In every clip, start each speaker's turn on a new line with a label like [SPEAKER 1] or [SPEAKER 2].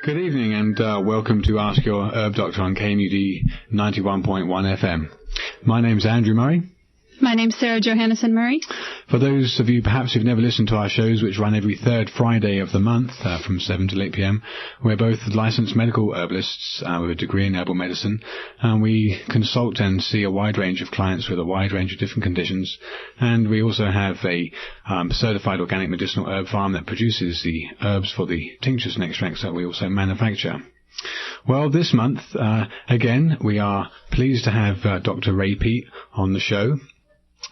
[SPEAKER 1] Good evening and welcome to Ask Your Herb Doctor on KMUD 91.1 FM. My name's Andrew Murray.
[SPEAKER 2] My name's Sarah Johannesson Murray. For
[SPEAKER 1] those of you perhaps who've never listened to our shows, which run every third Friday of the month from 7 to 8 p.m, we're both licensed medical herbalists with a degree in herbal medicine, and we consult and see a wide range of clients with a wide range of different conditions. And we also have a certified organic medicinal herb farm that produces the herbs for the tinctures and extracts that we also manufacture. Well, this month, again, we are pleased to have Dr. Ray Peat on the show.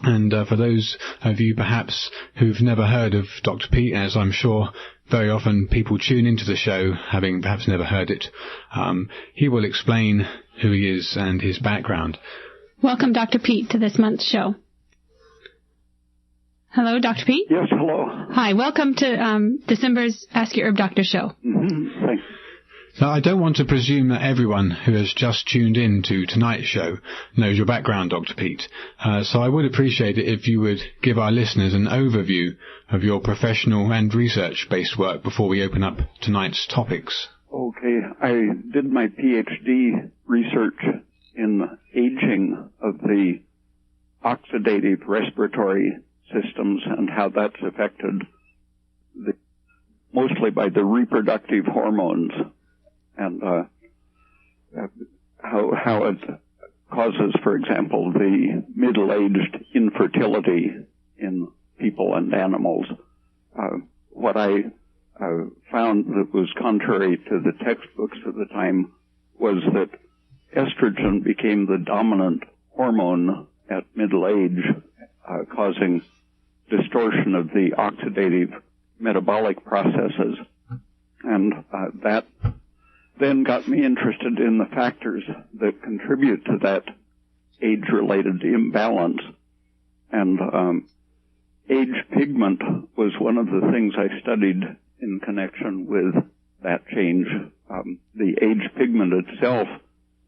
[SPEAKER 1] And for those of you perhaps who've never heard of Dr. Peat, as I'm sure very often people tune into the show having perhaps never heard it, he will explain who he is and his background.
[SPEAKER 2] Welcome, Dr. Peat, to this month's show. Hello, Dr. Peat?
[SPEAKER 3] Yes, hello.
[SPEAKER 2] Hi, welcome to December's Ask Your Herb Doctor show.
[SPEAKER 3] Mm-hmm. Thanks.
[SPEAKER 1] So I don't want to presume that everyone who has just tuned in to tonight's show knows your background, Dr. Peat. So I would appreciate it if you would give our listeners an overview of your professional and research-based work before we open up tonight's topics.
[SPEAKER 3] Okay. I did my PhD research in aging of the oxidative respiratory systems and how that's affected mostly by the reproductive hormones. And how it causes, for example, the middle-aged infertility in people and animals. What I found that was contrary to the textbooks at the time was that estrogen became the dominant hormone at middle age, causing distortion of the oxidative metabolic processes. And that then got me interested in the factors that contribute to that age-related imbalance. And age pigment was one of the things I studied in connection with that change. The age pigment itself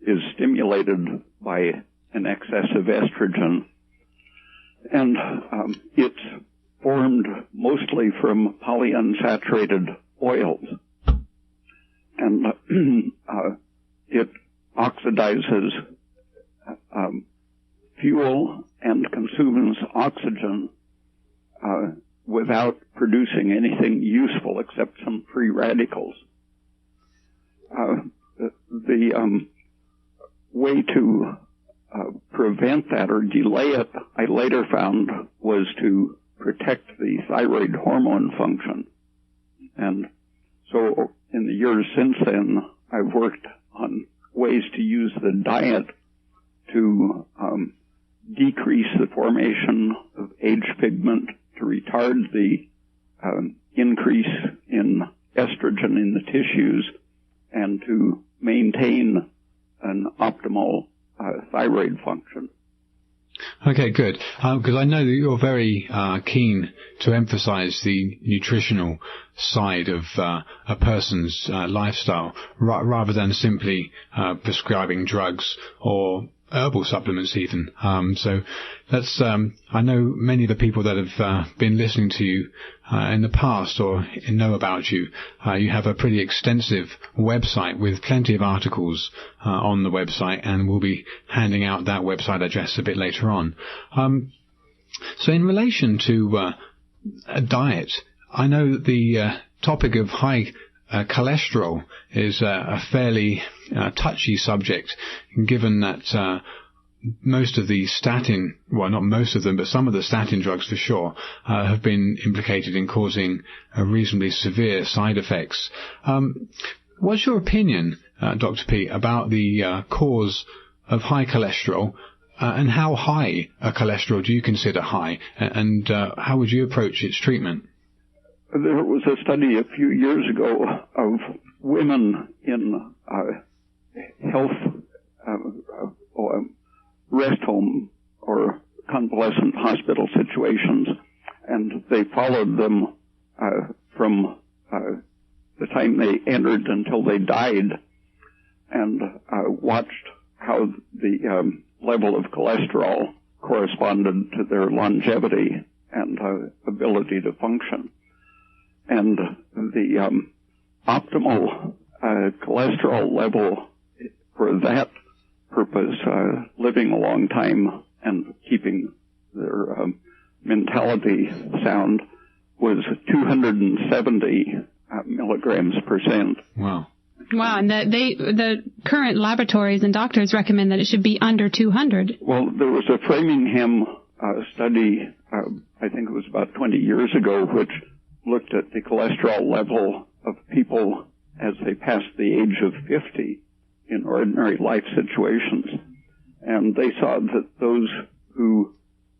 [SPEAKER 3] is stimulated by an excess of estrogen, and it's formed mostly from polyunsaturated oils. And it oxidizes fuel and consumes oxygen without producing anything useful except some free radicals. The way to prevent that or delay it, I later found, was to protect the thyroid hormone function. And so in the years since then, I've worked on ways to use the diet to decrease the formation of age pigment, to retard the increase in estrogen in the tissues, and to maintain an optimal thyroid function.
[SPEAKER 1] Okay, good. Because I know that you're very keen to emphasize the nutritional side of a person's lifestyle rather than simply prescribing drugs or herbal supplements even. So that's, I know many of the people that have been listening to you in the past or know about you. You have a pretty extensive website with plenty of articles on the website, and we'll be handing out that website address a bit later on. So in relation to a diet, I know that the topic of high cholesterol is a fairly touchy subject, given that most of the statin, well, not most of them, but some of the statin drugs for sure, have been implicated in causing reasonably severe side effects. What's your opinion, Dr. Peat, about the cause of high cholesterol, and how high a cholesterol do you consider high, and how would you approach its treatment?
[SPEAKER 3] There was a study a few years ago of women in health rest home or convalescent hospital situations, and they followed them from the time they entered until they died, and watched how the level of cholesterol corresponded to their longevity and ability to function. And the optimal cholesterol level for that purpose, living a long time and keeping their mentality sound, was 270 milligrams percent.
[SPEAKER 2] Wow, and the current laboratories and doctors recommend that it should be under 200.
[SPEAKER 3] Well, there was a Framingham study, I think it was about 20 years ago, which looked at the cholesterol level of people as they passed the age of 50 in ordinary life situations. And they saw that those who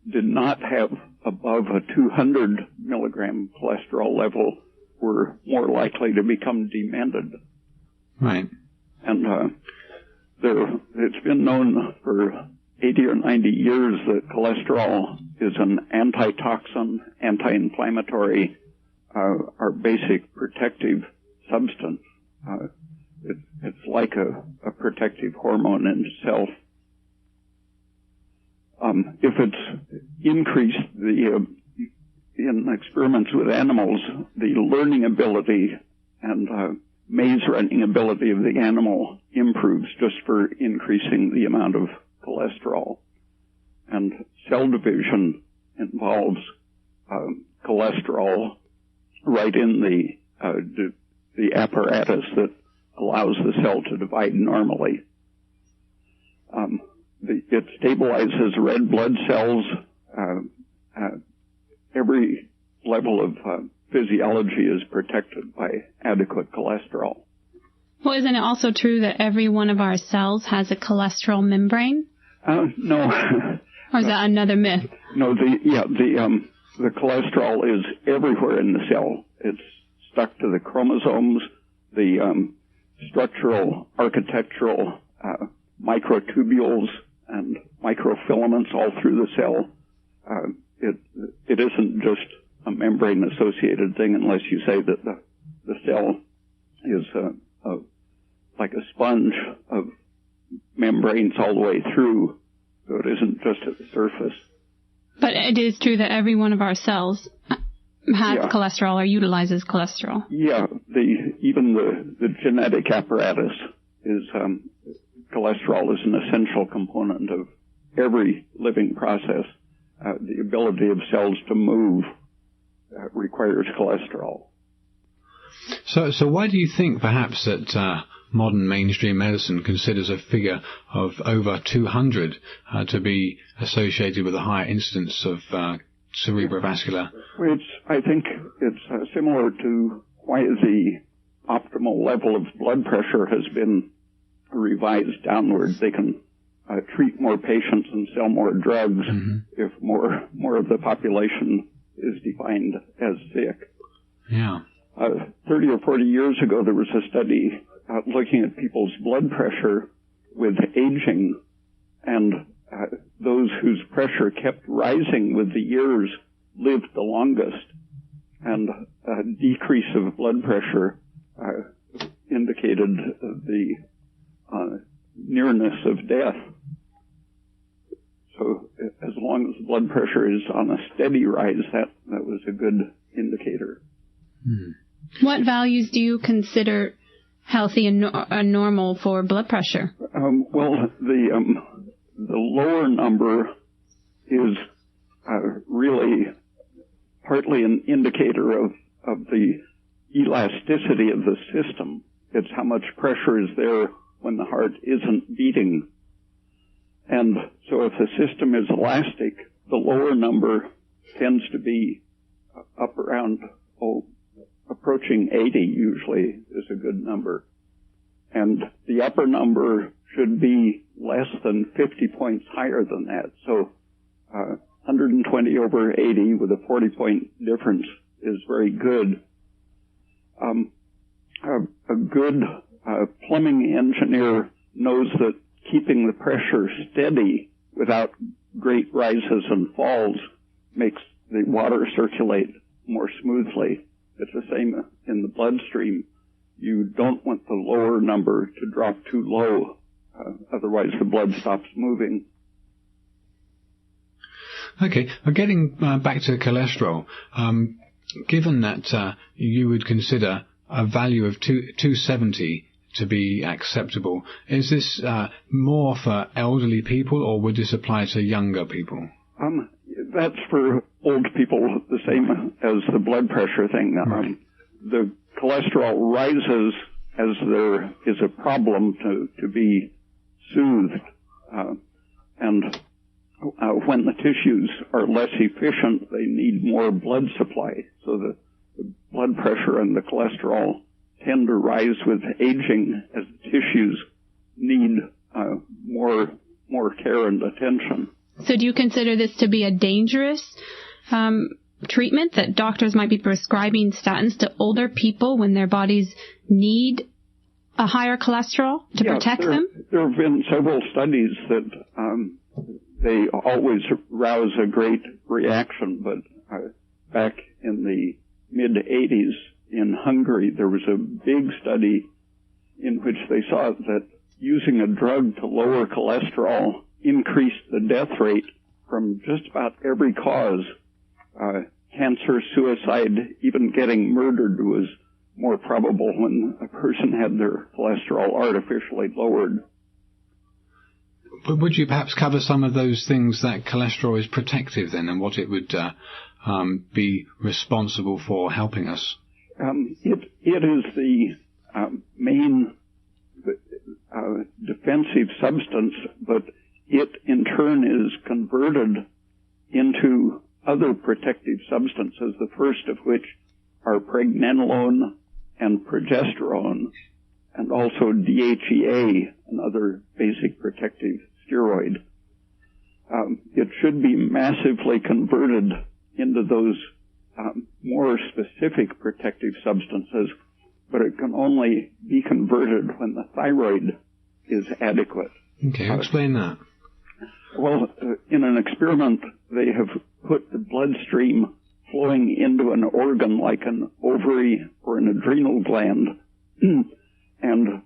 [SPEAKER 3] did not have above a 200 milligram cholesterol level were more likely to become demented.
[SPEAKER 1] Right.
[SPEAKER 3] And it's been known for 80 or 90 years that cholesterol is an antitoxin, anti-inflammatory, our basic protective substance. It's like a protective hormone in itself. If it's increased in experiments with animals, the learning ability and maze running ability of the animal improves just for increasing the amount of cholesterol. And cell division involves cholesterol right in the apparatus that allows the cell to divide normally. It stabilizes red blood cells. Every level of physiology is protected by adequate cholesterol.
[SPEAKER 2] Well, isn't it also true that every one of our cells has a cholesterol membrane?
[SPEAKER 3] No.
[SPEAKER 2] Or is that another myth?
[SPEAKER 3] No, the cholesterol is everywhere in the cell. It's stuck to the chromosomes, the structural, architectural microtubules and microfilaments all through the cell. It isn't just a membrane-associated thing unless you say that the cell is like a sponge of membranes all the way through, so it isn't just at the surface.
[SPEAKER 2] But it is true that every one of our cells has cholesterol or utilizes cholesterol.
[SPEAKER 3] Yeah, even the genetic apparatus is cholesterol is an essential component of every living process. The ability of cells to move requires cholesterol.
[SPEAKER 1] So why do you think perhaps that modern mainstream medicine considers a figure of over 200 to be associated with a higher incidence of cerebrovascular?
[SPEAKER 3] I think it's similar to why the optimal level of blood pressure has been revised downward. They can treat more patients and sell more drugs if more of the population is defined as sick.
[SPEAKER 1] Yeah.
[SPEAKER 3] 30 or 40 years ago, there was a study looking at people's blood pressure with aging, and those whose pressure kept rising with the years lived the longest, and a decrease of blood pressure indicated the nearness of death. So as long as the blood pressure is on a steady rise, that was a good indicator.
[SPEAKER 2] What values do you consider healthy and normal for blood pressure?
[SPEAKER 3] Well, the lower number is really partly an indicator of the elasticity of the system. It's how much pressure is there when the heart isn't beating. And so if the system is elastic, the lower number tends to be up around, approaching 80 usually is a good number. And the upper number should be less than 50 points higher than that. So 120 over 80 with a 40-point difference is very good. A good plumbing engineer knows that keeping the pressure steady without great rises and falls makes the water circulate more smoothly. It's the same in the bloodstream. You don't want the lower number to drop too low, otherwise the blood stops moving.
[SPEAKER 1] Okay, getting back to cholesterol, given that you would consider a value of 270 to be acceptable. Is this more for elderly people, or would this apply to younger people?
[SPEAKER 3] That's for old people, the same as the blood pressure thing.
[SPEAKER 1] Right.
[SPEAKER 3] The cholesterol rises as there is a problem to be soothed. And when the tissues are less efficient, they need more blood supply. So the blood pressure and the cholesterol tend to rise with aging as the tissues need more care and attention.
[SPEAKER 2] So do you consider this to be a dangerous treatment, that doctors might be prescribing statins to older people when their bodies need a higher cholesterol to protect them?
[SPEAKER 3] There have been several studies that they always rouse a great reaction, but back in the mid-'80s in Hungary, there was a big study in which they saw that using a drug to lower cholesterol increased the death rate from just about every cause. Cancer, suicide, even getting murdered was more probable when a person had their cholesterol artificially lowered.
[SPEAKER 1] But would you perhaps cover some of those things that cholesterol is protective then, and what it would be responsible for helping us?
[SPEAKER 3] It is the main defensive substance, but it in turn is converted into other protective substances, the first of which are pregnenolone and progesterone, and also DHEA, another basic protective steroid. It should be massively converted into those more specific protective substances, but it can only be converted when the thyroid is adequate.
[SPEAKER 1] Okay, explain that.
[SPEAKER 3] Well, in an experiment, they have put the bloodstream flowing into an organ like an ovary or an adrenal gland, and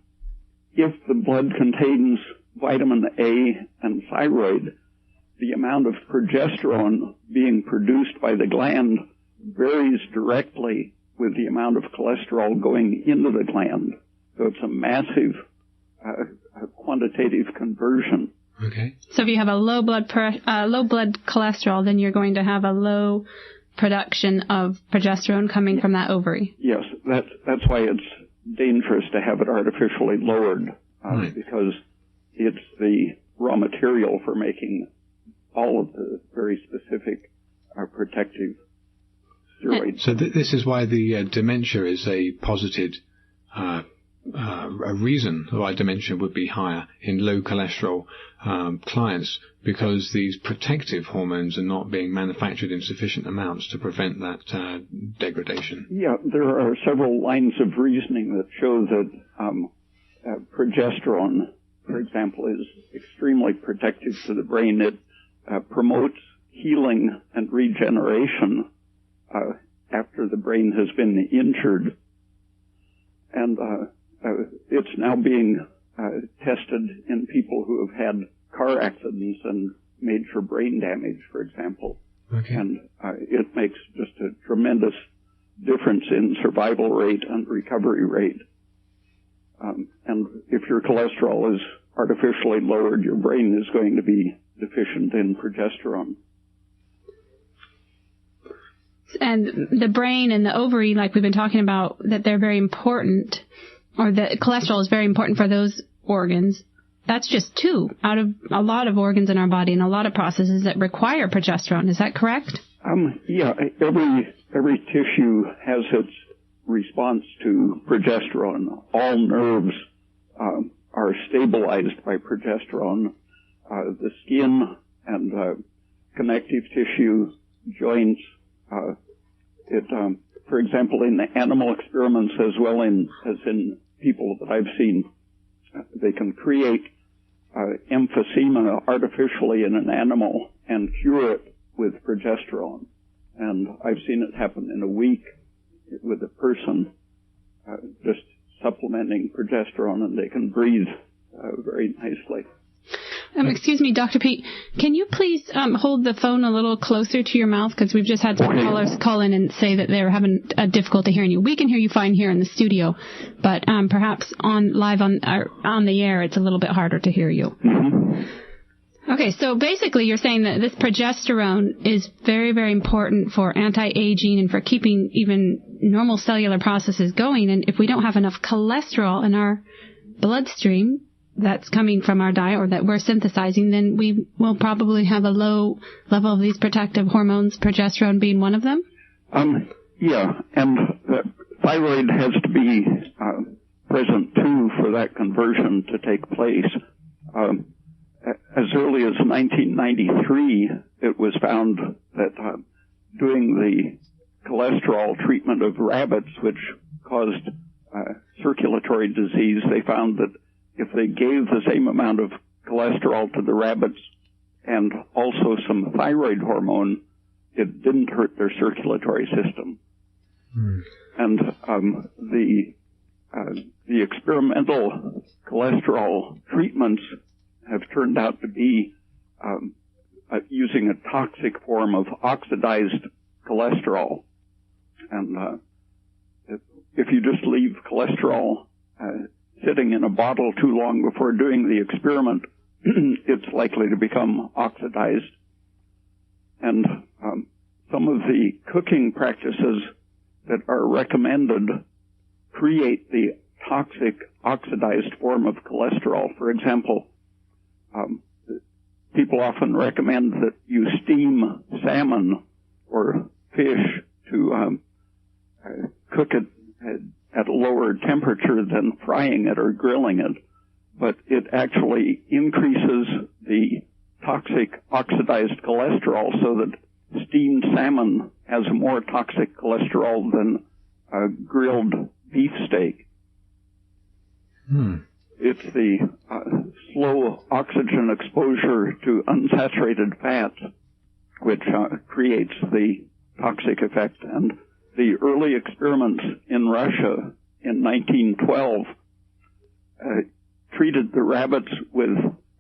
[SPEAKER 3] if the blood contains vitamin A and thyroid, the amount of progesterone being produced by the gland varies directly with the amount of cholesterol going into the gland. So it's a massive quantitative conversion.
[SPEAKER 1] Okay.
[SPEAKER 2] So if you have a low blood cholesterol, then you're going to have a low production of progesterone coming from that ovary.
[SPEAKER 3] Yes, that's why it's dangerous to have it artificially lowered,
[SPEAKER 1] right,
[SPEAKER 3] because it's the raw material for making all of the very specific protective steroids.
[SPEAKER 1] So this is why the dementia is a posited a reason why dementia would be higher in low cholesterol clients, because these protective hormones are not being manufactured in sufficient amounts to prevent that degradation.
[SPEAKER 3] Yeah, there are several lines of reasoning that show that progesterone, for example, is extremely protective to the brain. It promotes healing and regeneration after the brain has been injured. And it's now being tested in people who have had car accidents and major brain damage, for example.
[SPEAKER 1] Okay.
[SPEAKER 3] And it makes just a tremendous difference in survival rate and recovery rate. And if your cholesterol is artificially lowered, your brain is going to be deficient in progesterone.
[SPEAKER 2] And the brain and the ovary, like we've been talking about, that they're very important, or that cholesterol is very important for those organs. That's just two out of a lot of organs in our body and a lot of processes that require progesterone. Is that correct?
[SPEAKER 3] Yeah, every tissue has its response to progesterone. All nerves are stabilized by progesterone. The skin and connective tissue, joints, for example, in the animal experiments as well as in people that I've seen, they can create emphysema artificially in an animal and cure it with progesterone. And I've seen it happen in a week with a person just supplementing progesterone, and they can breathe very nicely.
[SPEAKER 2] Excuse me, Dr. Peat. Can you please hold the phone a little closer to your mouth? Because we've just had some callers call in and say that they're having a difficulty hearing you. We can hear you fine here in the studio, but perhaps on the air, it's a little bit harder to hear you. Okay, so basically you're saying that this progesterone is very, very important for anti-aging and for keeping even normal cellular processes going. And if we don't have enough cholesterol in our bloodstream that's coming from our diet or that we're synthesizing, then we will probably have a low level of these protective hormones, progesterone being one of them?
[SPEAKER 3] Yeah, and thyroid has to be present, too, for that conversion to take place. As early as 1993, it was found that doing the cholesterol treatment of rabbits, which caused circulatory disease, they found that if they gave the same amount of cholesterol to the rabbits and also some thyroid hormone, it didn't hurt their circulatory system. And the experimental cholesterol treatments have turned out to be using a toxic form of oxidized cholesterol. And if you just leave cholesterol sitting in a bottle too long before doing the experiment, it's likely to become oxidized. And some of the cooking practices that are recommended create the toxic oxidized form of cholesterol. For example, people often recommend that you steam salmon or fish to cook it at a lower temperature than frying it or grilling it, but it actually increases the toxic oxidized cholesterol so that steamed salmon has more toxic cholesterol than grilled beef steak. It's the slow oxygen exposure to unsaturated fats which creates the toxic effect. And the early experiments in Russia in 1912 treated the rabbits with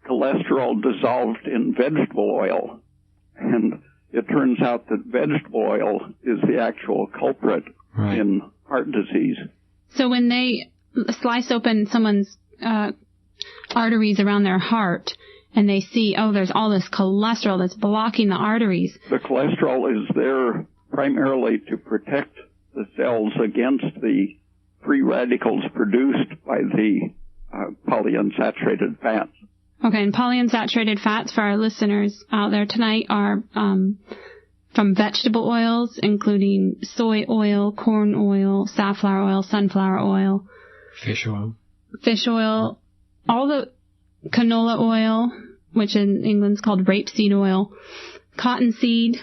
[SPEAKER 3] cholesterol dissolved in vegetable oil. And it turns out that vegetable oil is the actual culprit in heart disease.
[SPEAKER 2] So when they slice open someone's arteries around their heart and they see, there's all this cholesterol that's blocking the arteries.
[SPEAKER 3] The cholesterol is there primarily to protect the cells against the free radicals produced by the polyunsaturated fats.
[SPEAKER 2] Okay, and polyunsaturated fats for our listeners out there tonight are from vegetable oils, including soy oil, corn oil, safflower oil, sunflower oil.
[SPEAKER 1] Fish oil, all the canola oil, which in England's called rapeseed oil, cottonseed.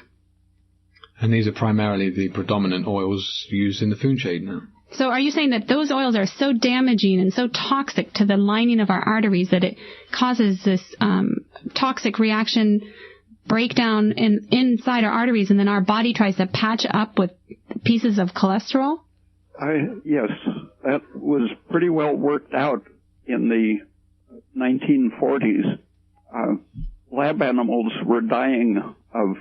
[SPEAKER 1] And these are primarily the predominant oils used in the food chain now.
[SPEAKER 2] So are you saying that those oils are so damaging and so toxic to the lining of our arteries that it causes this toxic reaction breakdown inside our arteries, and then our body tries to patch up with pieces of cholesterol?
[SPEAKER 3] Yes, that was pretty well worked out in the 1940s. Lab animals were dying of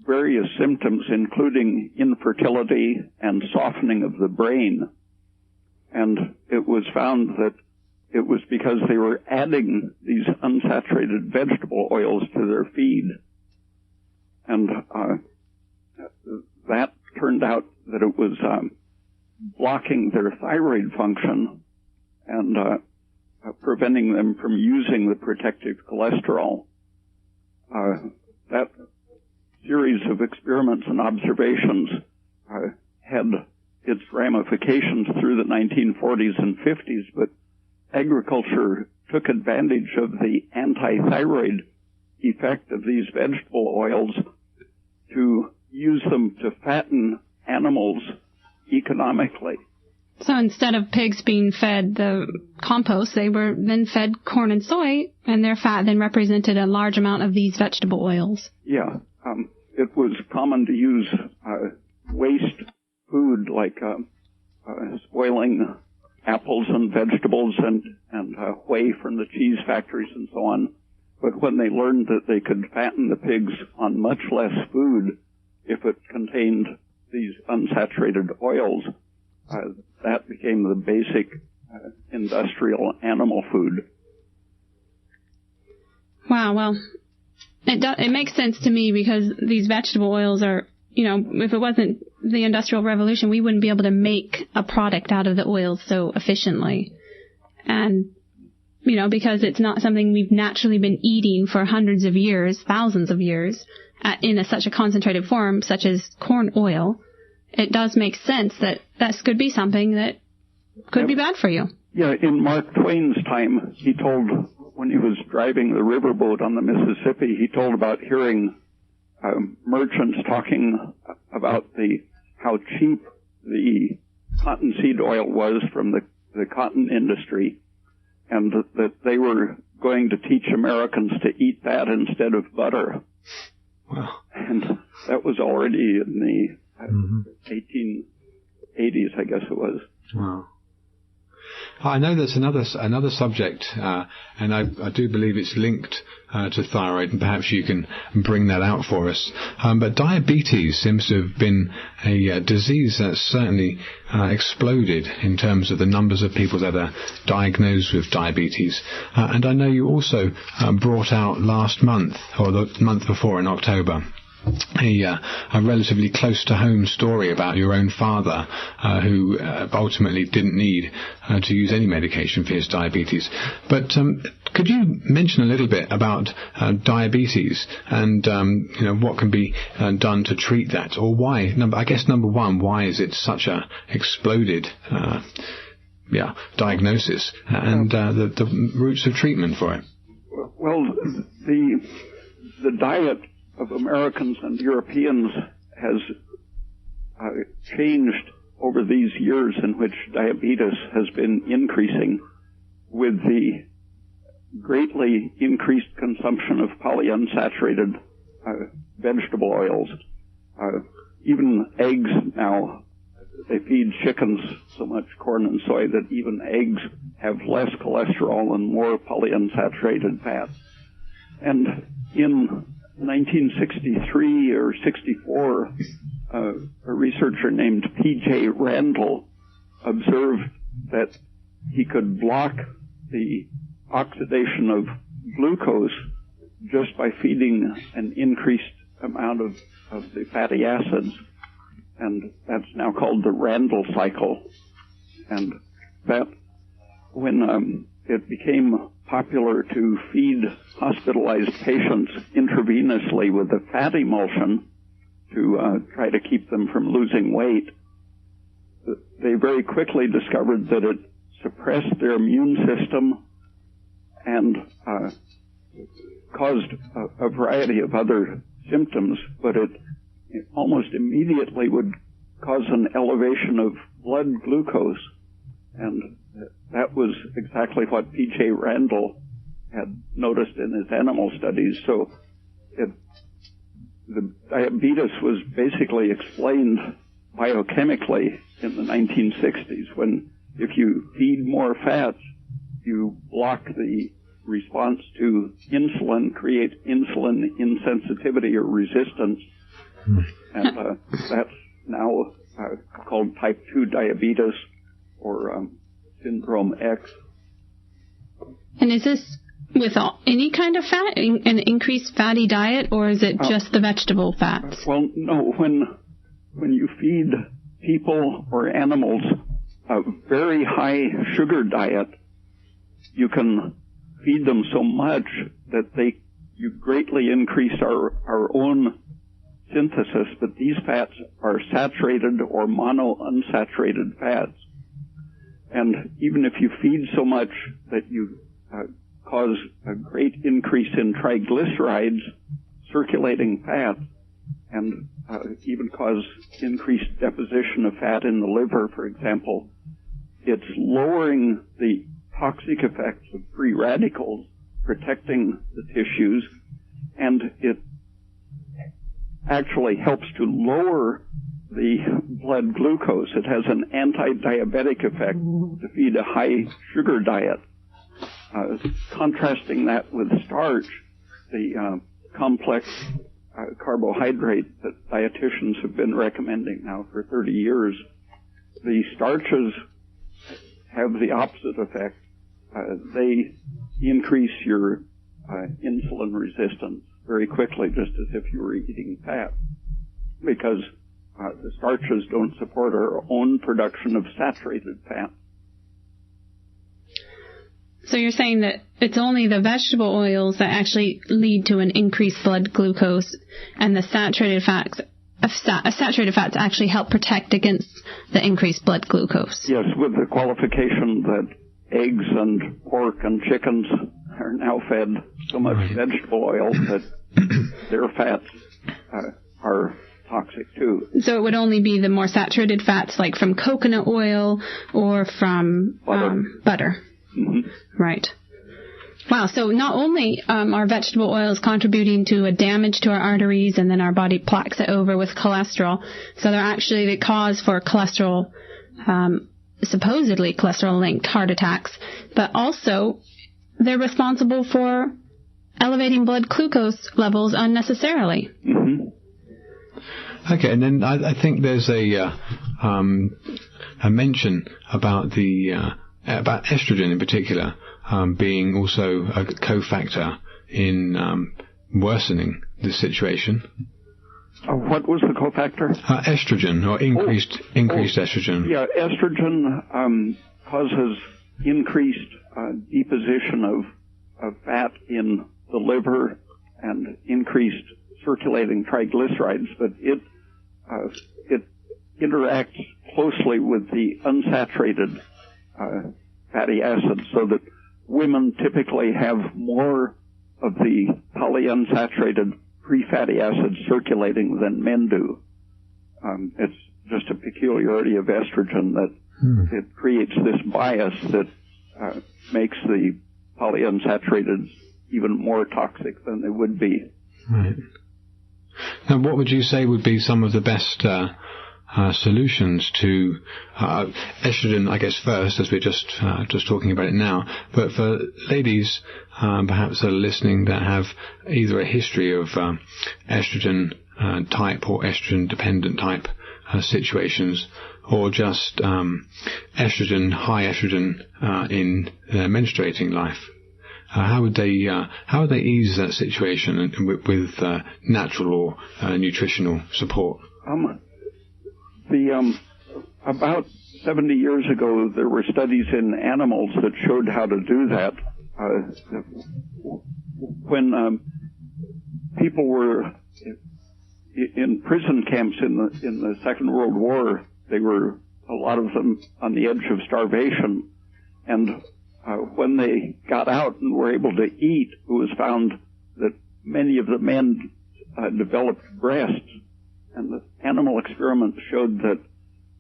[SPEAKER 3] various symptoms, including infertility and softening of the brain. And it was found that it was because they were adding these unsaturated vegetable oils to their feed. And that turned out that it was blocking their thyroid function and preventing them from using the protective cholesterol. That series of experiments and observations had its ramifications through the 1940s and 50s, but agriculture took advantage of the anti-thyroid effect of these vegetable oils to use them to fatten animals economically.
[SPEAKER 2] So instead of pigs being fed the compost, they were then fed corn and soy, and their fat then represented a large amount of these vegetable oils.
[SPEAKER 3] Yeah. It was common to use waste food like spoiling apples and vegetables and whey from the cheese factories and so on But when they learned that they could fatten the pigs on much less food if it contained these unsaturated oils, that became the basic industrial animal food.
[SPEAKER 2] Wow, well, it makes sense to me because these vegetable oils are, if it wasn't the Industrial Revolution, we wouldn't be able to make a product out of the oils so efficiently. And, because it's not something we've naturally been eating for hundreds of years, thousands of years, in such a concentrated form, such as corn oil, it does make sense that this could be something that could be bad for you.
[SPEAKER 3] Yeah, in Mark Twain's time, he told, when he was driving the riverboat on the Mississippi, he told about hearing merchants talking about how cheap the cottonseed oil was from the cotton industry, and that they were going to teach Americans to eat that instead of butter.
[SPEAKER 1] Wow.
[SPEAKER 3] And that was already in the 1880s, I guess it was.
[SPEAKER 1] Wow. I know there's another subject, and I do believe it's linked to thyroid, and perhaps you can bring that out for us. But diabetes seems to have been a disease that's certainly exploded in terms of the numbers of people that are diagnosed with diabetes. And I know you also brought out last month, or the month before in October, a relatively close-to-home story about your own father who ultimately didn't need to use any medication for his diabetes. But could you mention a little bit about diabetes and what can be done to treat that, or why? I guess number one, why is it such a exploded diagnosis, and the routes of treatment for it?
[SPEAKER 3] Well, the diet of Americans and Europeans has changed over these years in which diabetes has been increasing with the greatly increased consumption of polyunsaturated vegetable oils. Even eggs now, they feed chickens so much corn and soy that even eggs have less cholesterol and more polyunsaturated fats. And in 1963 or 64, a researcher named P.J. Randall observed that he could block the oxidation of glucose just by feeding an increased amount of the fatty acids. And that's now called the Randall cycle. And that, when it became popular to feed hospitalized patients intravenously with a fat emulsion to try to keep them from losing weight, they very quickly discovered that it suppressed their immune system and caused a variety of other symptoms, but it almost immediately would cause an elevation of blood glucose, and that was exactly what P.J. Randall had noticed in his animal studies. So the diabetes was basically explained biochemically in the 1960s, when if you feed more fats, you block the response to insulin, create insulin insensitivity or resistance, and that's now called type 2 diabetes, or syndrome X.
[SPEAKER 2] And is this with any kind of fat, an increased fatty diet, or is it just the vegetable fats?
[SPEAKER 3] Well, no. When you feed people or animals a very high sugar diet, you can feed them so much that you greatly increase our own synthesis, but these fats are saturated or monounsaturated fats. And even if you feed so much that you cause a great increase in triglycerides, circulating fat, and even cause increased deposition of fat in the liver, for example, it's lowering the toxic effects of free radicals, protecting the tissues, and it actually helps to lower the blood glucose. It has an anti-diabetic effect to feed a high sugar diet. Contrasting that with starch, the complex carbohydrate that dietitians have been recommending now for 30 years, the starches have the opposite effect. They increase your insulin resistance very quickly, just as if you were eating fat, because the starches don't support our own production of saturated fat.
[SPEAKER 2] So you're saying that it's only the vegetable oils that actually lead to an increased blood glucose, and the saturated fats actually help protect against the increased blood glucose?
[SPEAKER 3] Yes, with the qualification that eggs and pork and chickens are now fed so much vegetable oil that their fats are toxic too.
[SPEAKER 2] So it would only be the more saturated fats, like from coconut oil or from butter.
[SPEAKER 3] Mm-hmm.
[SPEAKER 2] Right. Wow, so not only are vegetable oils contributing to a damage to our arteries, and then our body plaques it over with cholesterol, so they're actually the cause for cholesterol, supposedly cholesterol-linked heart attacks, but also they're responsible for elevating blood glucose levels unnecessarily.
[SPEAKER 3] Mm-hmm.
[SPEAKER 1] Okay, and then I think there's a mention about about estrogen in particular being also a cofactor in worsening the situation.
[SPEAKER 3] What was the cofactor?
[SPEAKER 1] Estrogen, or increased estrogen.
[SPEAKER 3] Yeah, estrogen causes increased deposition of fat in the liver and increased circulating triglycerides, but it interacts closely with the unsaturated fatty acids, so that women typically have more of the polyunsaturated free fatty acids circulating than men do. It's just a peculiarity of estrogen that it creates this bias that makes the polyunsaturated even more toxic than they would be.
[SPEAKER 1] Right. Now, what would you say would be some of the best solutions to estrogen, I guess, first, as we're just talking about it now, but for ladies perhaps that are listening that have either a history of estrogen type or estrogen dependent type situations, or just estrogen, high estrogen in their menstruating life, how would they ease that situation with natural or nutritional support?
[SPEAKER 3] About 70 years ago, there were studies in animals that showed how to do that. When people were in prison camps in the Second World War, they were, a lot of them, on the edge of starvation, and when they got out and were able to eat, it was found that many of the men developed breasts. And the animal experiments showed that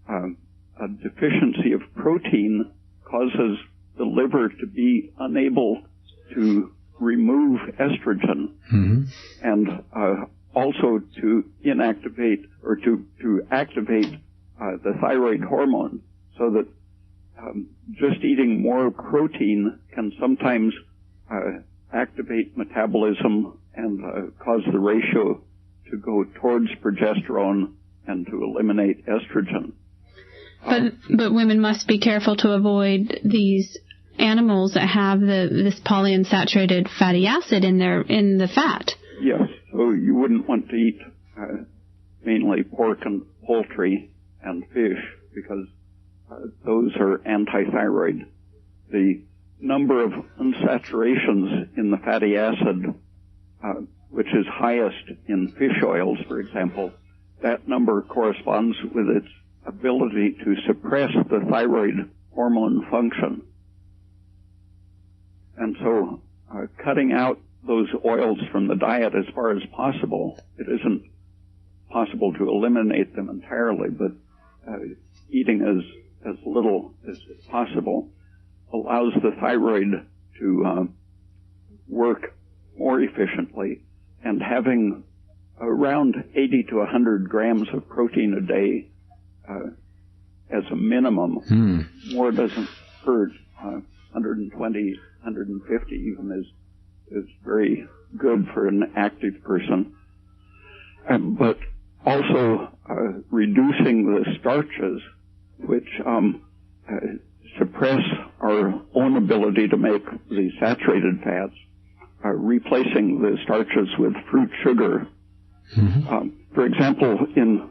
[SPEAKER 3] a deficiency of protein causes the liver to be unable to remove estrogen, and also to inactivate or to activate the thyroid hormone, so that just eating more protein can sometimes activate metabolism and cause the ratio to go towards progesterone and to eliminate estrogen.
[SPEAKER 2] But women must be careful to avoid these animals that have this polyunsaturated fatty acid in the fat.
[SPEAKER 3] Yes, so you wouldn't want to eat mainly pork and poultry and fish, because those are antithyroid. The number of unsaturations in the fatty acid, which is highest in fish oils, for example, that number corresponds with its ability to suppress the thyroid hormone function. And so cutting out those oils from the diet as far as possible, it isn't possible to eliminate them entirely, but eating as little as possible allows the thyroid to work more efficiently, and having around 80 to 100 grams of protein a day as a minimum. More doesn't hurt. 120, 150 even is very good for an active person. But also reducing the starches, which suppress our own ability to make the saturated fats, replacing the starches with fruit sugar. Mm-hmm. For example, in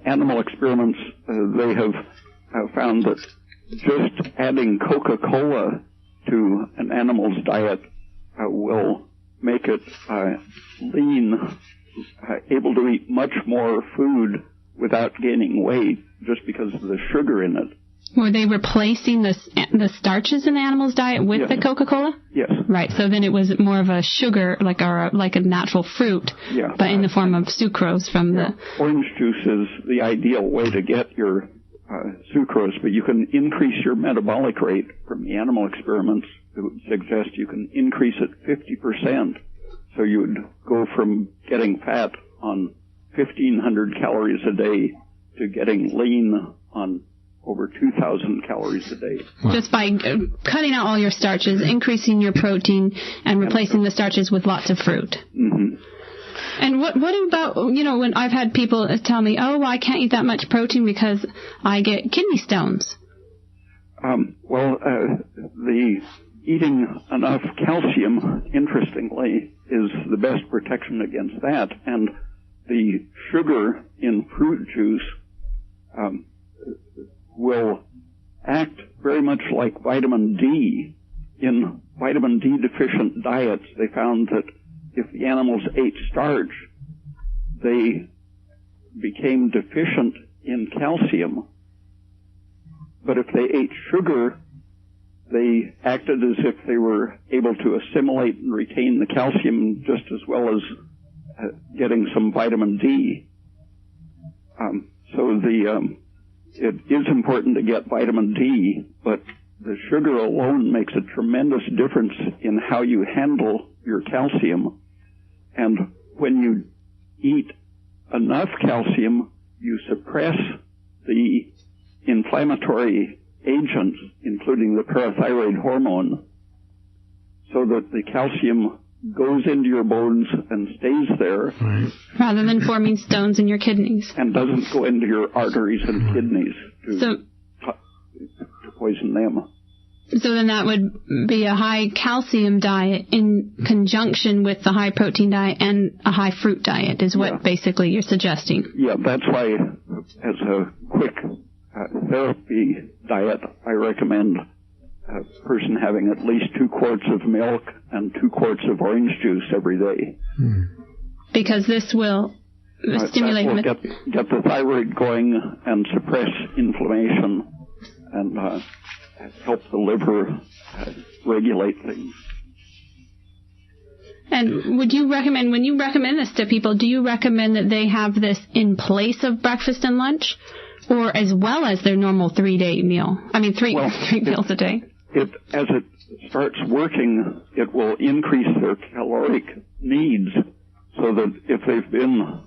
[SPEAKER 3] animal experiments, they have found that just adding Coca-Cola to an animal's diet will make it lean, able to eat much more food without gaining weight just because of the sugar in it.
[SPEAKER 2] Were they replacing the starches in the animal's diet with the Coca-Cola?
[SPEAKER 3] Yes.
[SPEAKER 2] Right, so then it was more of a sugar, like a natural fruit, but in the form of sucrose from the...
[SPEAKER 3] Orange juice is the ideal way to get your sucrose, but you can increase your metabolic rate from the animal experiments. It would suggest you can increase it 50%. So you would go from getting fat on 1,500 calories a day to getting lean on over 2,000 calories a day.
[SPEAKER 2] Just by cutting out all your starches, increasing your protein, and replacing the starches with lots of fruit.
[SPEAKER 3] Mm-hmm.
[SPEAKER 2] And what about, when I've had people tell me, oh, well, I can't eat that much protein because I get kidney stones.
[SPEAKER 3] The eating enough calcium, interestingly, is the best protection against that. And the sugar in fruit juice will act very much like vitamin D. In vitamin D deficient diets, they found that if the animals ate starch, they became deficient in calcium. But if they ate sugar, they acted as if they were able to assimilate and retain the calcium just as well as getting some vitamin D. It is important to get vitamin D, but the sugar alone makes a tremendous difference in how you handle your calcium. And when you eat enough calcium, you suppress the inflammatory agents, including the parathyroid hormone, so that the calcium goes into your bones and stays there.
[SPEAKER 1] Right.
[SPEAKER 2] Rather than forming stones in your kidneys.
[SPEAKER 3] And doesn't go into your arteries and kidneys to poison them.
[SPEAKER 2] So then that would be a high calcium diet in conjunction with the high protein diet and a high fruit diet is what basically you're suggesting.
[SPEAKER 3] Yeah, that's why as a quick therapy diet, I recommend a person having at least 2 quarts of milk and 2 quarts of orange juice every day.
[SPEAKER 2] Because this will stimulate...
[SPEAKER 3] That will get the thyroid going and suppress inflammation and help the liver regulate things.
[SPEAKER 2] And would you recommend, when you recommend this to people, do you recommend that they have this in place of breakfast and lunch, or as well as their normal 3-day meal? I mean, three meals a day.
[SPEAKER 3] As it starts working, it will increase their caloric needs, so that if they've been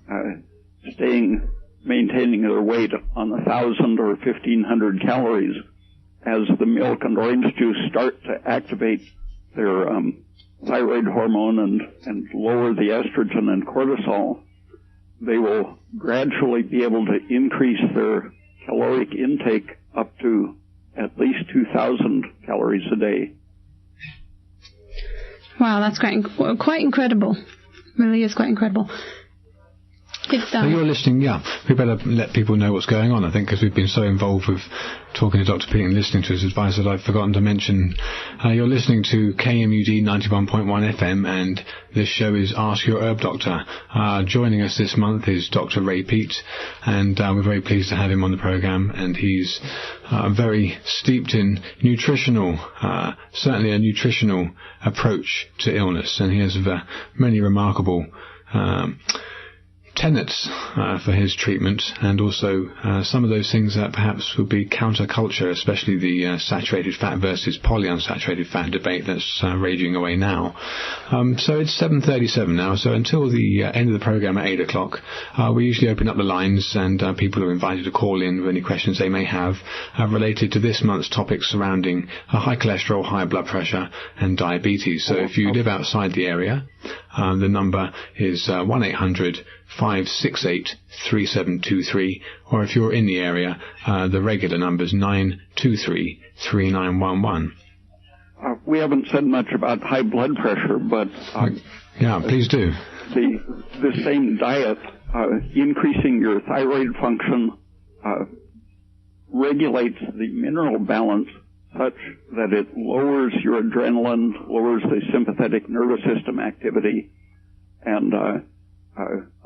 [SPEAKER 3] maintaining their weight on 1,000 or 1,500 calories, as the milk and orange juice start to activate their thyroid hormone and lower the estrogen and cortisol, they will gradually be able to increase their caloric intake up to at least 2,000 calories a day.
[SPEAKER 2] Wow, that's quite incredible. Really is quite incredible.
[SPEAKER 1] So you're listening, we better let people know what's going on, I think, because we've been so involved with talking to Dr. Peat and listening to his advice that I've forgotten to mention. You're listening to KMUD 91.1 FM, and this show is Ask Your Herb Doctor. Joining us this month is Dr. Ray Peat, and we're very pleased to have him on the program, and he's very steeped in certainly a nutritional approach to illness, and he has many remarkable tenets for his treatment, and also some of those things that perhaps would be counterculture, especially the saturated fat versus polyunsaturated fat debate that's raging away now. So it's 7:37 now, so until the end of the program at 8 o'clock, we usually open up the lines, and people are invited to call in with any questions they may have related to this month's topics surrounding high cholesterol, high blood pressure, and diabetes. So if you live outside the area, the number is 1-800-568-3723, or if you're in the area, the regular number is 923-3911.
[SPEAKER 3] We haven't said much about high blood pressure, but
[SPEAKER 1] yeah, please do.
[SPEAKER 3] The same diet, increasing your thyroid function, regulates the mineral balance such that it lowers your adrenaline, lowers the sympathetic nervous system activity, and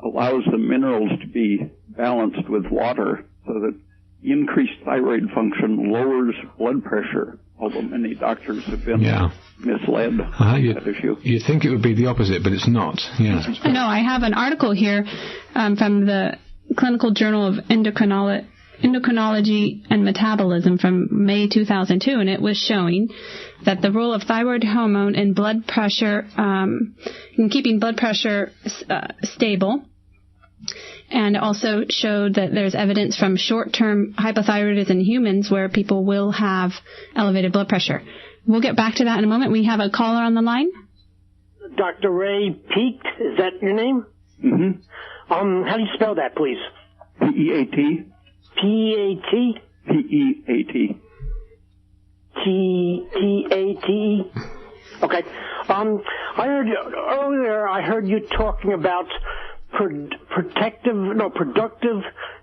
[SPEAKER 3] allows the minerals to be balanced with water, so that increased thyroid function lowers blood pressure, although many doctors have been misled on that issue.
[SPEAKER 1] You'd think it would be the opposite, but it's not. Yeah.
[SPEAKER 2] I know. I have an article here from the Clinical Journal of Endocrinology and Metabolism from May 2002, and it was showing that the role of thyroid hormone in blood pressure, in keeping blood pressure stable, and also showed that there's evidence from short-term hypothyroidism in humans where people will have elevated blood pressure. We'll get back to that in a moment. We have a caller on the line.
[SPEAKER 4] Dr. Ray Peat, is that your name?
[SPEAKER 3] Mm-hmm.
[SPEAKER 4] How do you spell that, please?
[SPEAKER 3] P-E-A-T.
[SPEAKER 4] P-E-A-T?
[SPEAKER 3] P-E-A-T.
[SPEAKER 4] T-E-A-T? Okay. I heard you talking about productive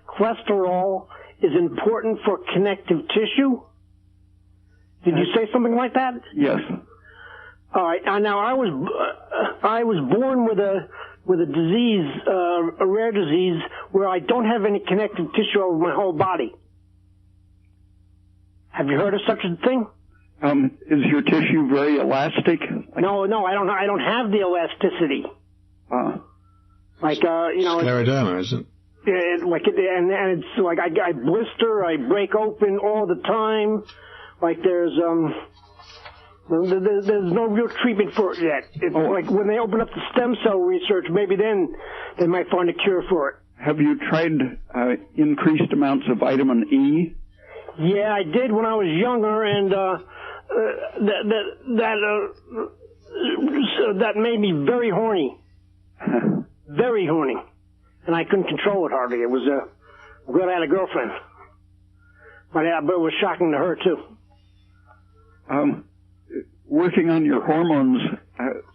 [SPEAKER 4] cholesterol is important for connective tissue. Did you say something like that?
[SPEAKER 3] Yes.
[SPEAKER 4] All right. Now I was born with a disease, a rare disease, where I don't have any connective tissue over my whole body. Have you heard of such a thing?
[SPEAKER 3] Is your tissue very elastic?
[SPEAKER 4] No, I don't have the elasticity.
[SPEAKER 1] Scleroderma, is it?
[SPEAKER 4] And it's like I blister, I break open all the time. Like there's no real treatment for it yet. It's like when they open up the stem cell research, maybe then they might find a cure for it.
[SPEAKER 3] Have you tried increased amounts of vitamin E?
[SPEAKER 4] Yeah, I did when I was younger, and that made me very horny. Very horny. And I couldn't control it hardly. It was glad I had a girlfriend. But it was shocking to her, too.
[SPEAKER 3] Working on your hormones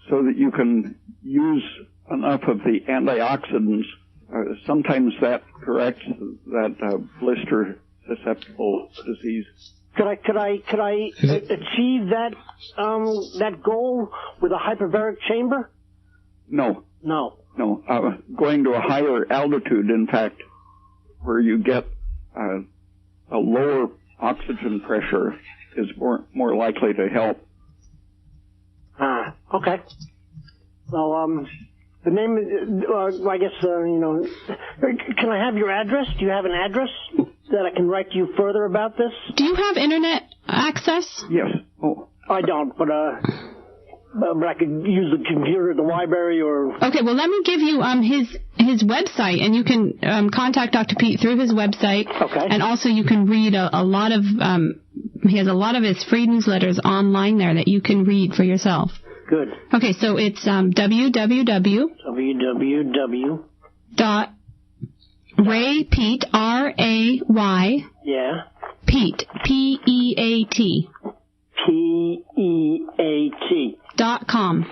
[SPEAKER 3] so that you can use enough of the antioxidants, sometimes that corrects that blister susceptible disease.
[SPEAKER 4] Could I achieve that goal with a hyperbaric chamber?
[SPEAKER 3] No.
[SPEAKER 4] No.
[SPEAKER 3] Going to a higher altitude, in fact, where you get a lower oxygen pressure is more likely to help.
[SPEAKER 4] Okay. Well, the name is, I guess, can I have your address? Do you have an address that I can write to you further about this?
[SPEAKER 2] Do you have internet access?
[SPEAKER 3] Yes. Oh.
[SPEAKER 4] I don't, but I could use the computer at the library or...
[SPEAKER 2] Okay, well, let me give you his website, and you can contact Dr. Peat through his website.
[SPEAKER 4] Okay.
[SPEAKER 2] And also you can read a lot of... he has a lot of his free newsletters online there that you can read for yourself.
[SPEAKER 4] Good.
[SPEAKER 2] Okay, so it's www. Ray Peat, R-A-Y.
[SPEAKER 4] Yeah.
[SPEAKER 2] Peat, P-E-A-T.
[SPEAKER 4] P-E-A-T.
[SPEAKER 2] .com.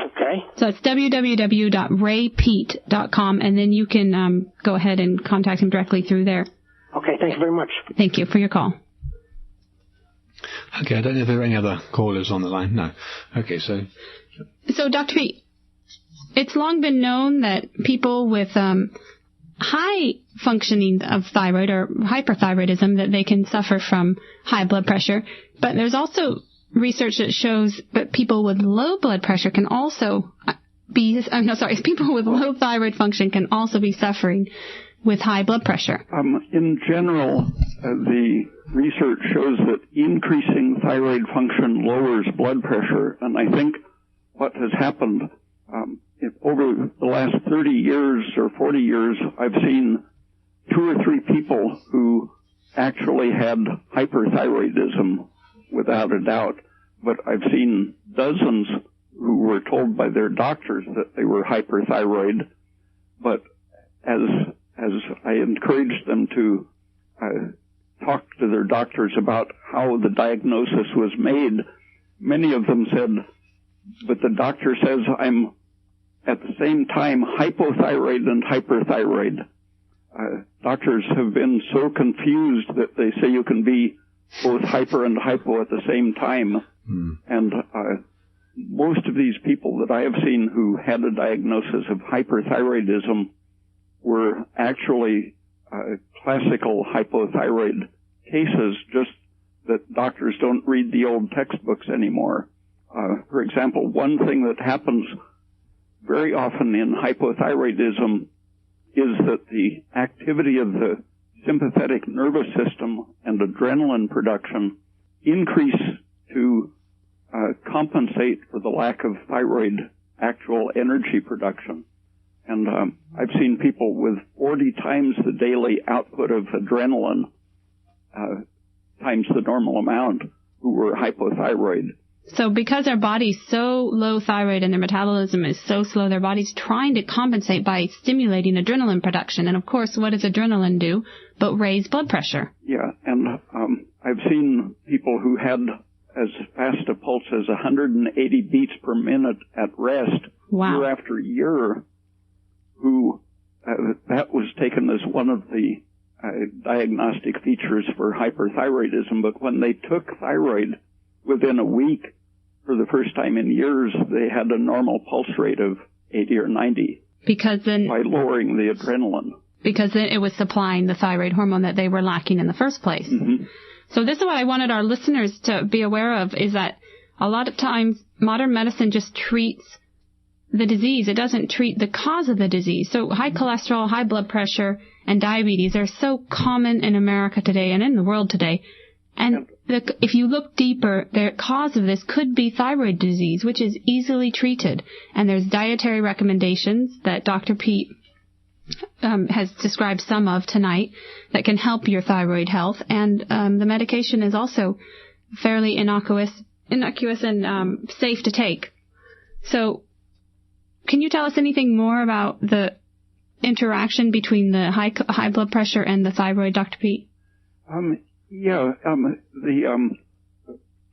[SPEAKER 4] Okay.
[SPEAKER 2] So it's www.raypeat.com, and then you can go ahead and contact him directly through there.
[SPEAKER 4] Okay, thank you very much.
[SPEAKER 2] Thank you for your call.
[SPEAKER 1] Okay, I don't know if there are any other callers on the line. No. Okay, so
[SPEAKER 2] Dr. Peat, it's long been known that people with high functioning of thyroid or hyperthyroidism, that they can suffer from high blood pressure. But there's also research that shows that people with low blood pressure can also people with low thyroid function can also be suffering with high blood pressure?
[SPEAKER 3] In general, the research shows that increasing thyroid function lowers blood pressure, and I think what has happened over the last 30 years or 40 years, I've seen 2 or 3 people who actually had hyperthyroidism without a doubt, but I've seen dozens who were told by their doctors that they were hyperthyroid, but as I encouraged them to talk to their doctors about how the diagnosis was made, many of them said, but the doctor says I'm at the same time hypothyroid and hyperthyroid. Doctors have been so confused that they say you can be both hyper and hypo at the same time. And most of these people that I have seen who had a diagnosis of hyperthyroidism were actually classical hypothyroid cases, just that doctors don't read the old textbooks anymore. For example, one thing that happens very often in hypothyroidism is that the activity of the sympathetic nervous system and adrenaline production increase to compensate for the lack of thyroid actual energy production. And I've seen people with 40 times the daily output of adrenaline times the normal amount who were hypothyroid.
[SPEAKER 2] So because our body's so low thyroid and their metabolism is so slow, their body's trying to compensate by stimulating adrenaline production. And, of course, what does adrenaline do but raise blood pressure?
[SPEAKER 3] Yeah, and I've seen people who had as fast a pulse as 180 beats per minute at rest year after year, who that was taken as one of the diagnostic features for hyperthyroidism. But when they took thyroid, within a week, for the first time in years, they had a normal pulse rate of 80 or 90.
[SPEAKER 2] Because then,
[SPEAKER 3] by lowering the adrenaline.
[SPEAKER 2] Because then it was supplying the thyroid hormone that they were lacking in the first place.
[SPEAKER 3] Mm-hmm.
[SPEAKER 2] So this is what I wanted our listeners to be aware of, is that a lot of times modern medicine just treats the disease. It doesn't treat the cause of the disease. So high cholesterol, high blood pressure, and diabetes are so common in America today and in the world today. And if you look deeper, the cause of this could be thyroid disease, which is easily treated. And there's dietary recommendations that Dr. Peat has described some of tonight that can help your thyroid health. And the medication is also fairly innocuous and safe to take. So can you tell us anything more about the interaction between the high blood pressure and the thyroid, Dr. Peat?
[SPEAKER 3] The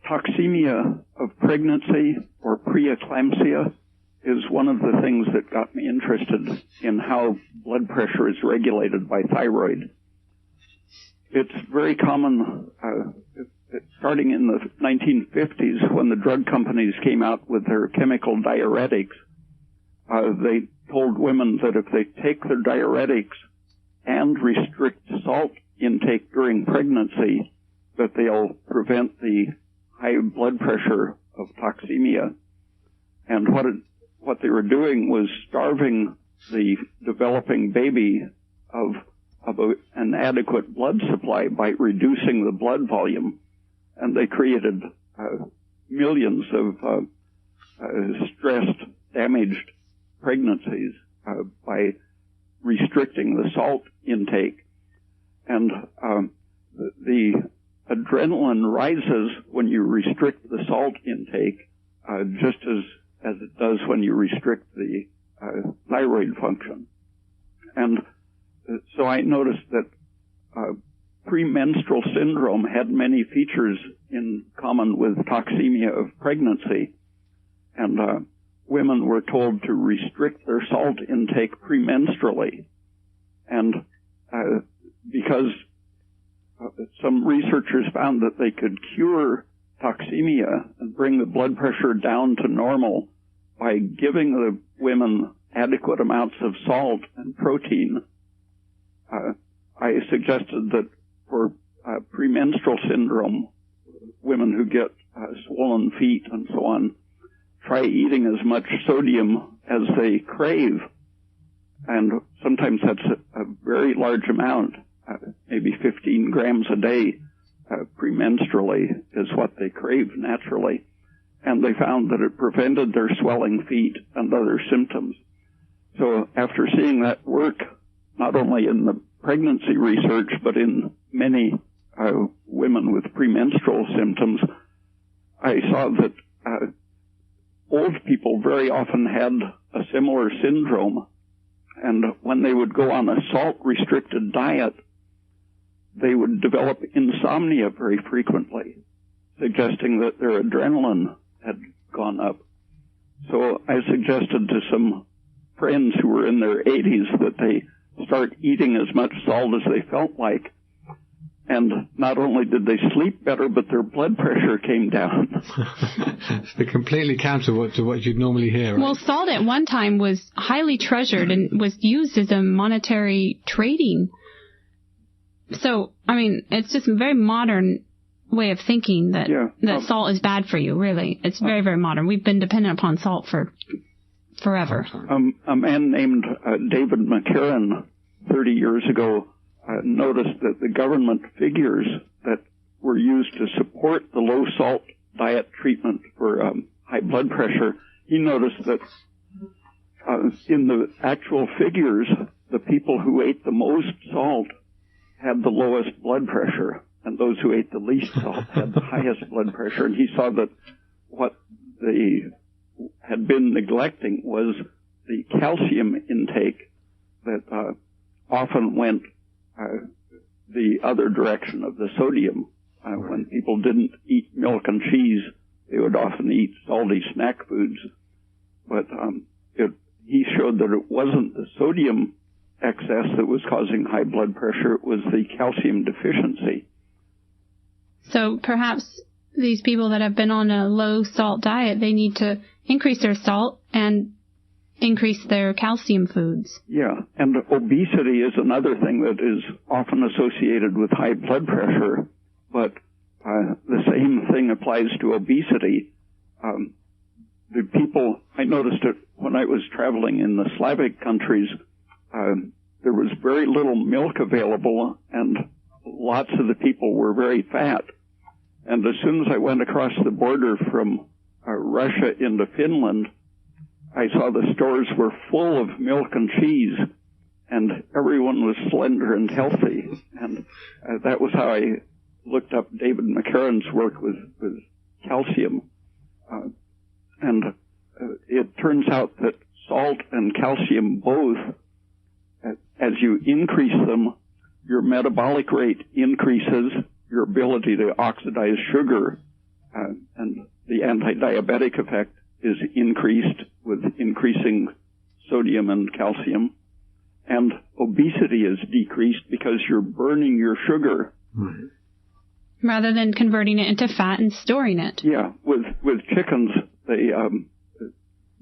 [SPEAKER 3] toxemia of pregnancy or preeclampsia is one of the things that got me interested in how blood pressure is regulated by thyroid. It's very common, starting in the 1950s when the drug companies came out with their chemical diuretics. They told women that if they take their diuretics and restrict salt intake during pregnancy, that they'll prevent the high blood pressure of toxemia. And what they were doing was starving the developing baby of an adequate blood supply by reducing the blood volume. And they created millions of stressed, damaged pregnancies by restricting the salt intake. And the adrenaline rises when you restrict the salt intake, just as it does when you restrict the thyroid function. And so I noticed that premenstrual syndrome had many features in common with toxemia of pregnancy. And women were told to restrict their salt intake premenstrually. And because some researchers found that they could cure toxemia and bring the blood pressure down to normal by giving the women adequate amounts of salt and protein, I suggested that for premenstrual syndrome, women who get swollen feet and so on, try eating as much sodium as they crave. And sometimes that's a very large amount, maybe 15 grams a day premenstrually is what they crave naturally. And they found that it prevented their swelling feet and other symptoms. So after seeing that work, not only in the pregnancy research, but in many women with premenstrual symptoms, I saw that old people very often had a similar syndrome. And when they would go on a salt-restricted diet, they would develop insomnia very frequently, suggesting that their adrenaline had gone up. So I suggested to some friends who were in their 80s that they start eating as much salt as they felt like. And not only did they sleep better, but their blood pressure came down.
[SPEAKER 1] It's completely counter to what you'd normally hear, right?
[SPEAKER 2] Well, salt at one time was highly treasured and was used as a monetary trading. So, I mean, it's just a very modern way of thinking that salt is bad for you, really. It's very, very modern. We've been dependent upon salt for forever.
[SPEAKER 3] A man named David McCarran 30 years ago noticed that the government figures that were used to support the low-salt diet treatment for high blood pressure, he noticed that in the actual figures, the people who ate the most salt had the lowest blood pressure, and those who ate the least salt had the highest blood pressure. And he saw that what they had been neglecting was the calcium intake that often went the other direction of the sodium. When people didn't eat milk and cheese, they would often eat salty snack foods. But he showed that it wasn't the sodium excess that was causing high blood pressure, it was the calcium deficiency.
[SPEAKER 2] So perhaps these people that have been on a low-salt diet, they need to increase their salt and increase their calcium foods.
[SPEAKER 3] Yeah, and obesity is another thing that is often associated with high blood pressure, but the same thing applies to obesity. The people, I noticed it when I was traveling in the Slavic countries, there was very little milk available, and lots of the people were very fat. And as soon as I went across the border from Russia into Finland, I saw the stores were full of milk and cheese, and everyone was slender and healthy. And that was how I looked up David McCarran's work with calcium. And it turns out that salt and calcium both, as you increase them, your metabolic rate increases, your ability to oxidize sugar, and the anti-diabetic effect is increased with increasing sodium and calcium. And obesity is decreased because you're burning your sugar.
[SPEAKER 1] Right.
[SPEAKER 2] Rather than converting it into fat and storing it.
[SPEAKER 3] Yeah, with chickens, they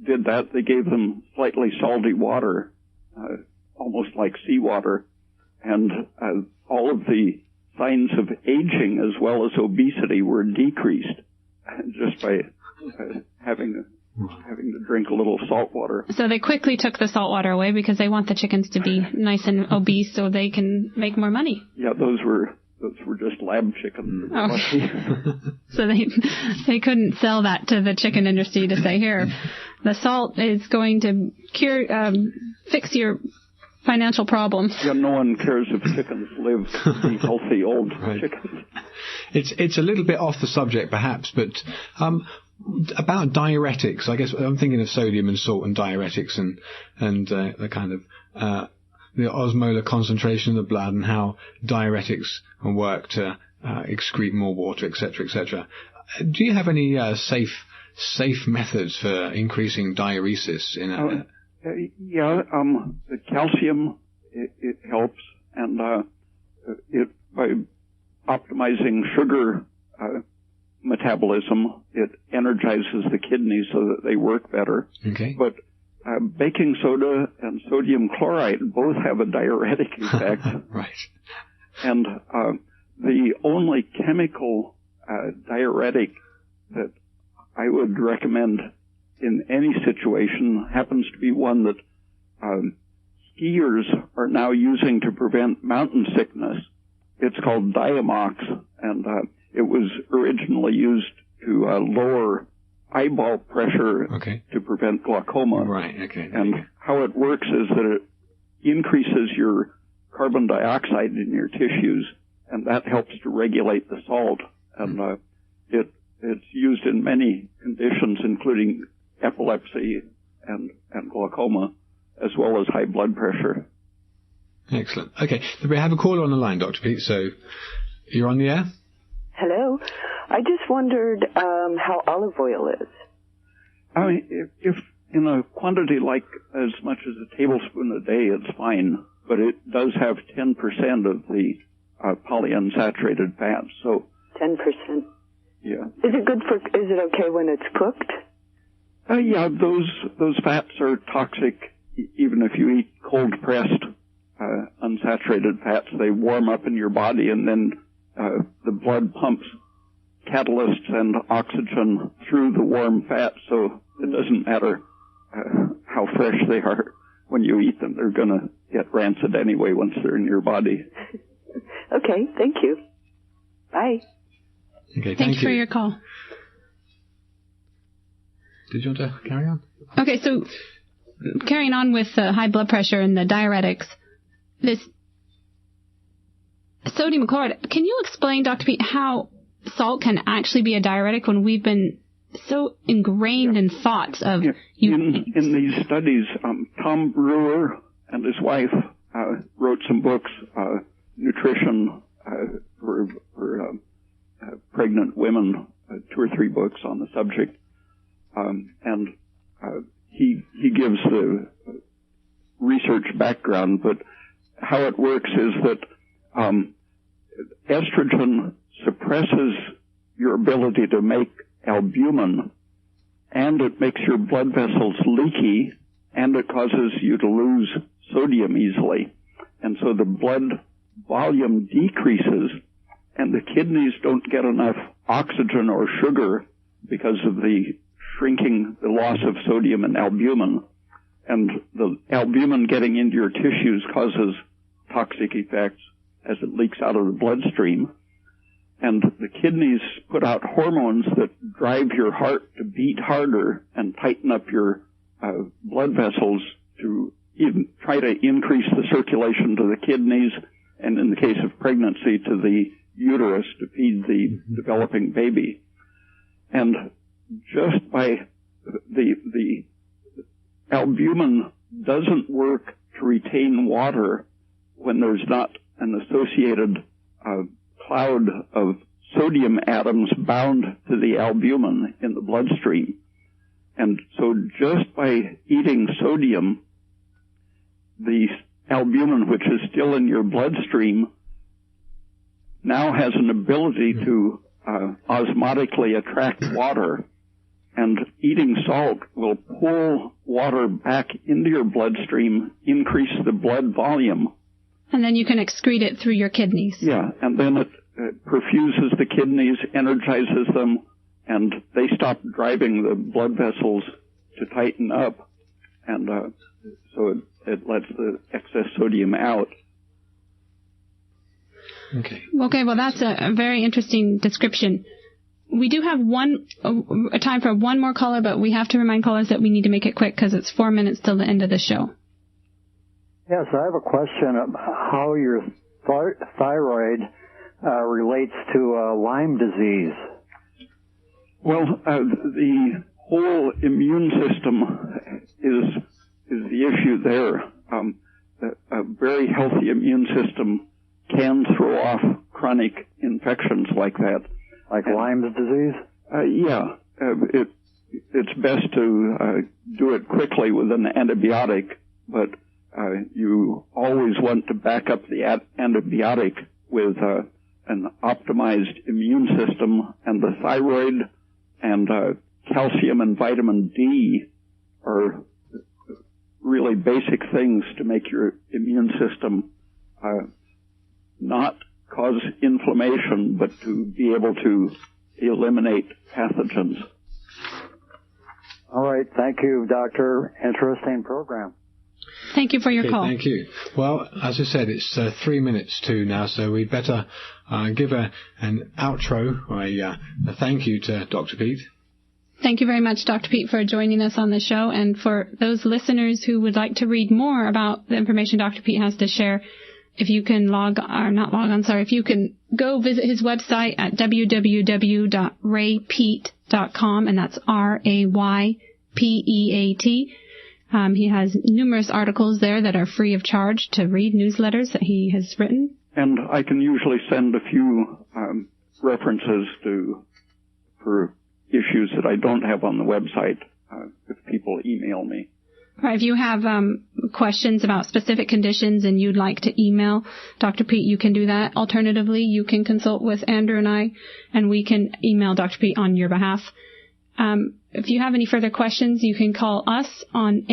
[SPEAKER 3] did that. They gave them slightly salty water, almost like seawater, and all of the signs of aging as well as obesity were decreased just by having to drink a little salt water.
[SPEAKER 2] So they quickly took the salt water away because they want the chickens to be nice and obese so they can make more money.
[SPEAKER 3] Yeah, those were just lab chickens.
[SPEAKER 2] Okay. So they couldn't sell that to the chicken industry to say, here, the salt is going to fix your financial problems.
[SPEAKER 3] Yeah, no one cares if chickens live to be healthy old chickens.
[SPEAKER 1] It's a little bit off the subject, perhaps, but about diuretics, I guess I'm thinking of sodium and salt and diuretics and the kind of the osmolar concentration of the blood and how diuretics work to excrete more water, etc., etc. Do you have any safe methods for increasing diuresis in a
[SPEAKER 3] the calcium, it helps, and by optimizing sugar metabolism, it energizes the kidneys so that they work better.
[SPEAKER 1] Okay.
[SPEAKER 3] But baking soda and sodium chloride both have a diuretic effect.
[SPEAKER 1] Right.
[SPEAKER 3] And the only chemical diuretic that I would recommend in any situation happens to be one that skiers are now using to prevent mountain sickness. It's called Diamox, and it was originally used to lower eyeball pressure to prevent glaucoma.
[SPEAKER 1] Right, okay.
[SPEAKER 3] And how it works is that it increases your carbon dioxide in your tissues, and that helps to regulate the salt. And it's used in many conditions, including epilepsy and glaucoma, as well as high blood pressure.
[SPEAKER 1] Excellent. Okay, we have a caller on the line, Dr. Peat, so you're on the air?
[SPEAKER 5] Hello. I just wondered how olive oil is.
[SPEAKER 3] I mean, if in a quantity like as much as a tablespoon a day, it's fine, but it does have 10% of the polyunsaturated fats. So
[SPEAKER 5] 10%.
[SPEAKER 3] Yeah.
[SPEAKER 5] Is it okay when it's cooked?
[SPEAKER 3] Yeah, those fats are toxic even if you eat cold-pressed unsaturated fats. They warm up in your body, and then the blood pumps catalysts and oxygen through the warm fat, so it doesn't matter how fresh they are when you eat them. They're going to get rancid anyway once they're in your body.
[SPEAKER 5] Okay, thank you. Bye.
[SPEAKER 1] Okay,
[SPEAKER 2] Thanks for your call.
[SPEAKER 1] Did you want to carry on?
[SPEAKER 2] Okay, so carrying on with high blood pressure and the diuretics, this sodium chloride, can you explain, Dr. Peat, how salt can actually be a diuretic when we've been so ingrained in thoughts of...
[SPEAKER 3] In these studies, Tom Brewer and his wife wrote some books, nutrition for pregnant women, 2 or 3 books on the subject. And he gives the research background, but how it works is that estrogen suppresses your ability to make albumin, and it makes your blood vessels leaky, and it causes you to lose sodium easily. And so the blood volume decreases, and the kidneys don't get enough oxygen or sugar because of the loss of sodium and albumin. And the albumin getting into your tissues causes toxic effects as it leaks out of the bloodstream. And the kidneys put out hormones that drive your heart to beat harder and tighten up your blood vessels to even try to increase the circulation to the kidneys, and in the case of pregnancy, to the uterus to feed the developing baby. And just by the albumin doesn't work to retain water when there's not an associated cloud of sodium atoms bound to the albumin in the bloodstream. And so just by eating sodium, the albumin, which is still in your bloodstream, now has an ability to osmotically attract water, and eating salt will pull water back into your bloodstream, increase the blood volume.
[SPEAKER 2] And then you can excrete it through your kidneys.
[SPEAKER 3] Yeah, and then it perfuses the kidneys, energizes them, and they stop driving the blood vessels to tighten up, and so it lets the excess sodium out.
[SPEAKER 1] Okay,
[SPEAKER 2] well, that's a very interesting description. We do have a time for one more caller, but we have to remind callers that we need to make it quick because it's 4 minutes till the end of the show.
[SPEAKER 6] Yes, I have a question of how your thyroid relates to Lyme disease.
[SPEAKER 3] Well, the whole immune system is the issue there. A very healthy immune system can throw off chronic infections like that.
[SPEAKER 6] Like Lyme disease?
[SPEAKER 3] Yeah. It's best to do it quickly with an antibiotic, but you always want to back up the antibiotic with an optimized immune system, and the thyroid and calcium and vitamin D are really basic things to make your immune system not cause inflammation, but to be able to eliminate pathogens.
[SPEAKER 6] All right. right. Thank you, Doctor. Interesting program.
[SPEAKER 2] Thank you for your call.
[SPEAKER 1] Thank you. Well, as I said, it's 3 minutes to now, so we'd better give an outro, a thank you to Dr. Peat.
[SPEAKER 2] Thank you very much, Dr. Peat, for joining us on the show. And for those listeners who would like to read more about the information Dr. Peat has to share, if you can if you can go visit his website at www.raypeat.com, and that's RAYPEAT. He has numerous articles there that are free of charge to read, newsletters that he has written.
[SPEAKER 3] And I can usually send a few references for issues that I don't have on the website if people email me.
[SPEAKER 2] Right, if you have questions about specific conditions and you'd like to email Dr. Peat, you can do that. Alternatively, you can consult with Andrew and I, and we can email Dr. Peat on your behalf. If you have any further questions, you can call us on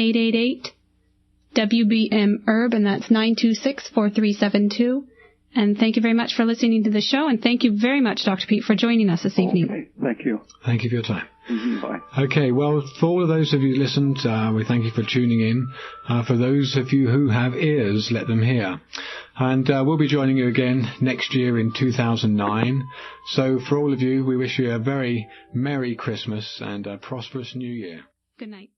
[SPEAKER 2] 888-WBM-HERB, and that's 926-4372. And thank you very much for listening to the show, and thank you very much, Dr. Peat, for joining us this evening.
[SPEAKER 3] Okay, thank you.
[SPEAKER 1] Thank you for your time.
[SPEAKER 3] Mm-hmm, bye.
[SPEAKER 1] Okay, well, for all of those of you who listened, we thank you for tuning in. For those of you who have ears, let them hear. And we'll be joining you again next year in 2009. So for all of you, we wish you a very Merry Christmas and a prosperous New Year.
[SPEAKER 2] Good night.